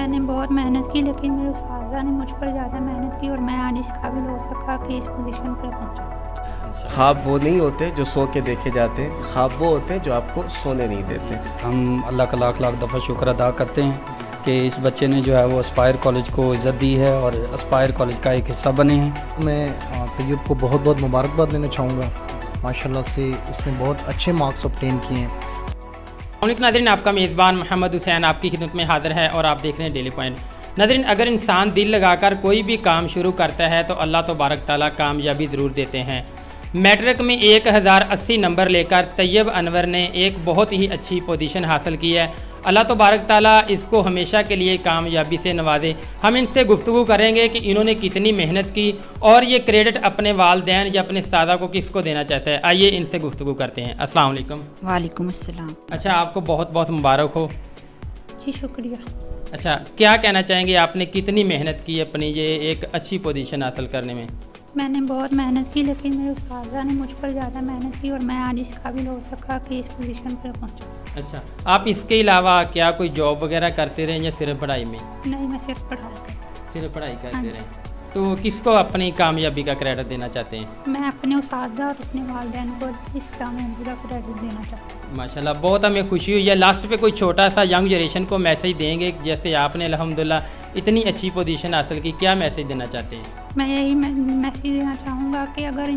मैंने बहुत मेहनत की, लेकिन मेरे उस्ताज़ा ने मुझ पर ज़्यादा मेहनत की और मैं आज इस काबिल हो सका कि इस पोजीशन पर पहुंचा। ख्वाब वो नहीं होते जो सो के देखे जाते हैं, ख्वाब वो होते हैं जो आपको सोने नहीं देते। हम अल्लाह का लाख लाख दफ़ा शुक्र अदा करते हैं कि इस बच्चे ने जो है वो एस्पायर कॉलेज को इज़्ज़त दी है और एस्पायर कॉलेज का एक हिस्सा बने हैं। मैं तैयब को बहुत बहुत मुबारकबाद देना चाहूँगा। माशाल्लाह से इसने बहुत अच्छे मार्क्स ऑब्टेन किए हैं। नाज़रीन, आपका मेज़बान मोहम्मद हुसैन आपकी खिदमत में हाज़िर है और आप देख रहे हैं डेली पॉइंट। नाज़रीन, अगर इंसान दिल लगाकर कोई भी काम शुरू करता है तो अल्लाह तबारक ताला कामयाबी ज़रूर देते हैं। मैट्रिक में 1080 नंबर लेकर तैयब अनवर ने एक बहुत ही अच्छी पोजीशन हासिल की है। अल्लाह तबारक ताला इसको हमेशा के लिए कामयाबी से नवाजे। हम इनसे गुफ्तगू करेंगे कि इन्होंने कितनी मेहनत की और ये क्रेडिट अपने वालदैन या अपने उस्तादा को किसको देना चाहता है। आइए इनसे गुफ्तगू करते हैं। अस्सलाम वालेकुम। वालेकुम अस्सलाम। अच्छा, आपको बहुत बहुत मुबारक हो। जी शुक्रिया। अच्छा, क्या कहना चाहेंगे, आपने कितनी मेहनत की अपनी ये एक अच्छी पोजीशन हासिल करने में? मैंने बहुत मेहनत की, लेकिन मेरे उस्ताज़ा ने मुझ पर ज़्यादा मेहनत की और मैं आज इस काबिल हो सका कि इस पोजीशन पर पहुंचा। अच्छा, आप इसके अलावा क्या कोई जॉब वगैरह करते रहे या सिर्फ पढ़ाई में? नहीं, मैं सिर्फ पढ़ाई करती सिर्फ पढ़ाई हाँ करते जी। रहे। तो किसको अपनी कामयाबी का क्रेडिट देना चाहते हैं? हूँ। मैं अपने उस्तादा और अपने वालिदैन को इस कामयाबी का क्रेडिट देना चाहती हूँ। माशाल्लाह, बहुत हमें खुशी हुई है। लास्ट पे कोई छोटा सा यंग जनरेशन को मैसेज देंगे, जैसे आपने अल्हम्दुलिल्लाह इतनी अच्छी पोजीशन हासिल की, क्या मैसेज देना चाहते हैं? मैं यही मैसेज देना चाहूँगा कि अगर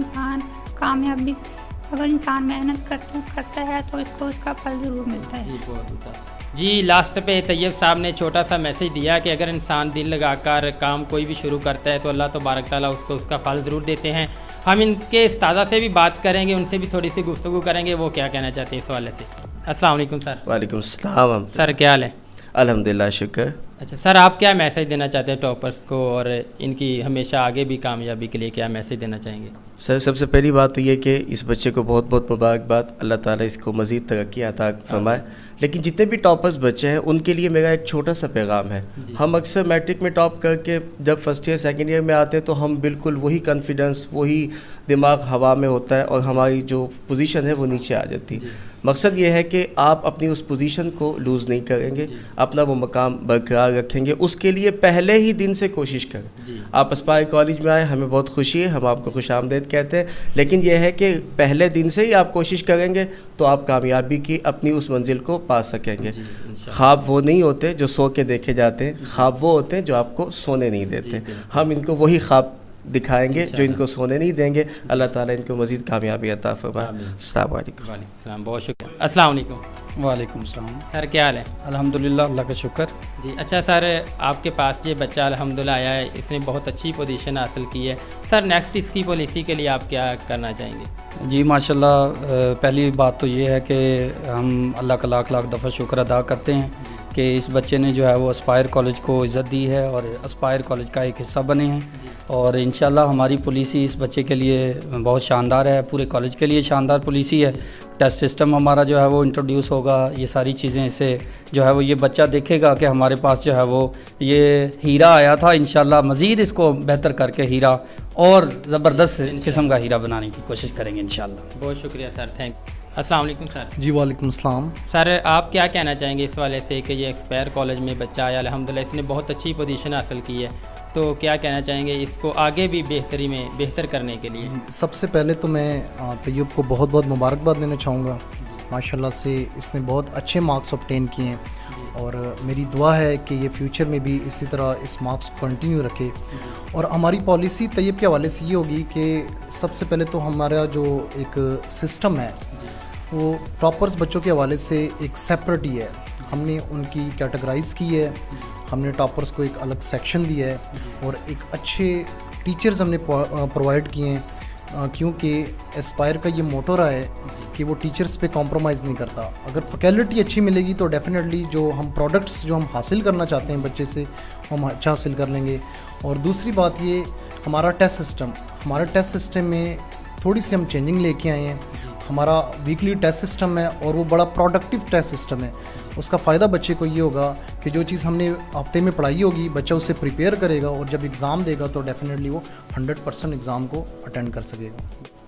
इंसान मेहनत करता है तो इसको उसका फल ज़रूर मिलता है। जी, बहुत अच्छा। जी, लास्ट पे तैयब साहब ने छोटा सा मैसेज दिया कि अगर इंसान दिल लगाकर काम कोई भी शुरू करता है तो अल्लाह तबारक ताला उसको उसका फल ज़रूर देते हैं। हम इनके उस्तादा से भी बात करेंगे, उनसे भी थोड़ी सी गुफ्तगू करेंगे, वो क्या कहना चाहते हैं इस हवाले से। अस्सलाम वालेकुम सर। वालेकुम सलाम। सर, क्या हाल है? अल्हम्दुलिल्लाह, शुक्र। अच्छा सर, आप क्या मैसेज देना चाहते हैं टॉपर्स को और इनकी हमेशा आगे भी कामयाबी के लिए क्या मैसेज देना चाहेंगे? सर, सबसे पहली बात तो ये कि इस बच्चे को बहुत बहुत मुबारकबाद, अल्लाह ताला इसको मज़ीद तरक्की अता फरमाए। लेकिन जितने भी टॉपर्स बच्चे हैं उनके लिए मेरा एक छोटा सा पैगाम है। हम अक्सर मैट्रिक में टॉप करके जब फर्स्ट ईयर सेकंड ईयर में आते हैं तो हम बिल्कुल वही कॉन्फिडेंस, वही दिमाग हवा में होता है और हमारी जो पोजीशन है वो नीचे आ जाती है। मकसद ये है कि आप अपनी उस पोजीशन को लूज़ नहीं करेंगे, अपना वो मकाम बरकरार रखेंगे। उसके लिए पहले ही दिन से कोशिश करें। आप एस्पायर कॉलेज में आए, हमें बहुत खुशी है, हम आपको खुशामदीद कहते हैं। लेकिन यह है कि पहले दिन से ही आप कोशिश करेंगे तो आप कामयाबी की अपनी उस मंजिल को पा सकेंगे। ख्वाब वो नहीं होते जो सो के देखे जाते हैं, ख्वाब वो होते हैं जो आपको सोने नहीं देते। हम इनको वही ख्वाब दिखाएंगे जो इनको सोने नहीं देंगे। अल्लाह ताला इनको मज़ीद कामयाबी अता फरमाए। अस्सलाम वालेकुम। वालेकुम, बहुत शुक्रिया। अस्सलाम वालेकुम। वालेकुम सलाम। सर, क्या हाल है? अल्हम्दुलिल्लाह, अल्लाह का शुक्र। जी, अच्छा सर, आपके पास ये बच्चा अल्हम्दुलिल्लाह आया है, इसने बहुत अच्छी पोजीशन हासिल की है। सर, नेक्स्ट इसकी पॉलिसी के लिए आप क्या करना चाहेंगे? जी माशाल्लाह, पहली बात तो ये है कि हम अल्लाह का लाख लाख दफ़ा शुक्र अदा करते हैं कि इस बच्चे ने जो है वो एस्पायर कॉलेज को इज़्ज़त दी है और एस्पायर कॉलेज का एक हिस्सा बने हैं। और इंशाल्लाह हमारी पॉलिसी इस बच्चे के लिए बहुत शानदार है, पूरे कॉलेज के लिए शानदार पॉलिसी है। टेस्ट सिस्टम हमारा जो है वो इंट्रोड्यूस होगा, ये सारी चीज़ें इससे जो है वो ये बच्चा देखेगा कि हमारे पास जो है वो ये हीरा आया था। इंशाल्लाह मज़ीद इसको बेहतर करके हीरा और ज़बरदस्त किस्म का हीरा बनाने की कोशिश करेंगे इंशाल्लाह। बहुत शुक्रिया सर, थैंक। अस्सलाम वालेकुम सर। जी वालेकुम अस्सलाम। सर, आप क्या कहना चाहेंगे इस वाले से कि ये एक्सपायर कॉलेज में बच्चा आया, अल्हम्दुलिल्लाह इसने बहुत अच्छी पोजीशन हासिल की है, तो क्या कहना चाहेंगे इसको आगे भी बेहतर करने के लिए? सबसे पहले तो मैं तैयब को बहुत बहुत मुबारकबाद देना चाहूँगा। माशाल्लाह से इसने बहुत अच्छे मार्क्स ऑब्टेन किए हैं और मेरी दुआ है कि ये फ्यूचर में भी इसी तरह इस मार्क्स को कंटिन्यू रखे। और हमारी पॉलिसी तैयब के हवाले से ये होगी कि सबसे पहले तो हमारा जो एक सिस्टम है वो टॉपर्स बच्चों के हवाले से एक सेपरेट ही है। हमने उनकी कैटेगराइज की है, हमने टॉपर्स को एक अलग सेक्शन दिया है और एक अच्छे टीचर्स हमने प्रोवाइड किए हैं, क्योंकि एस्पायर का ये मोटो रहा है कि वो टीचर्स पे कॉम्प्रोमाइज़ नहीं करता। अगर फैकल्टी अच्छी मिलेगी तो डेफिनेटली जो हम प्रोडक्ट्स जो हम हासिल करना चाहते हैं बच्चे से हम अच्छा हासिल कर लेंगे। और दूसरी बात ये, हमारा टेस्ट सिस्टम में थोड़ी सी हम चेंजिंग लेके आए हैं। हमारा वीकली टेस्ट सिस्टम है और वो बड़ा प्रोडक्टिव टेस्ट सिस्टम है। उसका फ़ायदा बच्चे को ये होगा कि जो चीज़ हमने हफ्ते में पढ़ाई होगी बच्चा उससे प्रिपेयर करेगा और जब एग्ज़ाम देगा तो डेफिनेटली वो 100% एग्ज़ाम को अटेंड कर सकेगा।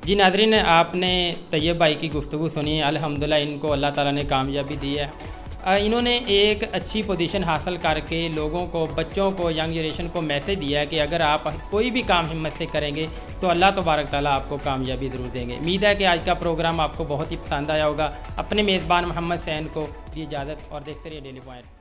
जी नाज़रीन, आपने तैयब भाई की गुफ्तगू सुनी। अल्हम्दुलिल्लाह इनको अल्लाह ताला ने कामयाबी दी है। इन्होंने एक अच्छी पोजीशन हासिल करके लोगों को, बच्चों को, यंग जनरेशन को मैसेज दिया है कि अगर आप कोई भी काम हिम्मत से करेंगे तो अल्लाह तबारक ताला आपको कामयाबी ज़रूर देंगे। उम्मीद है कि आज का प्रोग्राम आपको बहुत ही पसंद आया होगा। अपने मेज़बान मोहम्मद हुसैन को दी इजाज़त और देखते रहिए डेली पॉइंट।